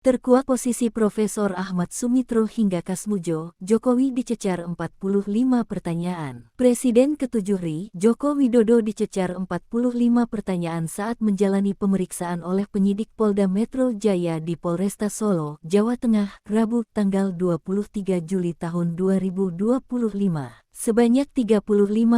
Terkuak posisi Profesor Ahmad Sumitro hingga Kasmujo, Jokowi dicecar 45 pertanyaan. Presiden ke-7 RI, Joko Widodo dicecar 45 pertanyaan saat menjalani pemeriksaan oleh penyidik Polda Metro Jaya di Polresta Solo, Jawa Tengah, Rabu, tanggal 23 Juli tahun 2025. Sebanyak 35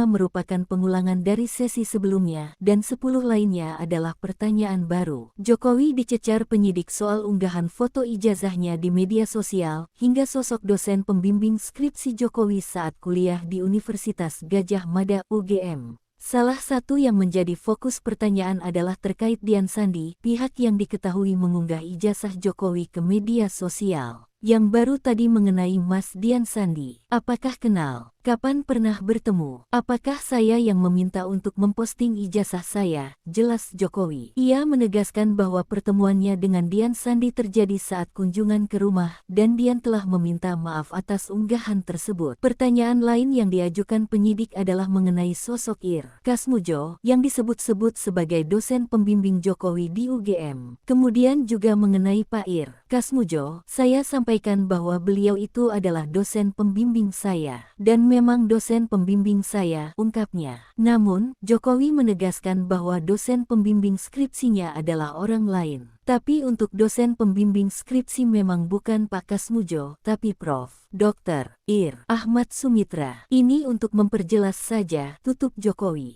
merupakan pengulangan dari sesi sebelumnya, dan 10 lainnya adalah pertanyaan baru. Jokowi dicecar penyidik soal unggahan foto ijazahnya di media sosial, hingga sosok dosen pembimbing skripsi Jokowi saat kuliah di Universitas Gadjah Mada UGM. Salah satu yang menjadi fokus pertanyaan adalah terkait Dian Sandi, pihak yang diketahui mengunggah ijazah Jokowi ke media sosial. Yang baru tadi mengenai Mas Dian Sandi. Apakah kenal? Kapan pernah bertemu? Apakah saya yang meminta untuk memposting ijazah saya? Jelas Jokowi. Ia menegaskan bahwa pertemuannya dengan Dian Sandi terjadi saat kunjungan ke rumah, dan Dian telah meminta maaf atas unggahan tersebut. Pertanyaan lain yang diajukan penyidik adalah mengenai sosok Ir Kasmujo, yang disebut-sebut sebagai dosen pembimbing Jokowi di UGM. Kemudian juga mengenai Pak Ir Kasmujo, saya sampaikan bahwa beliau itu adalah dosen pembimbing saya, dan memang dosen pembimbing saya, ungkapnya. Namun, Jokowi menegaskan bahwa dosen pembimbing skripsinya adalah orang lain. Tapi untuk dosen pembimbing skripsi memang bukan Pak Kasmujo, tapi Prof. Dr. Ir Ahmad Sumitra. Ini untuk memperjelas saja, tutup Jokowi.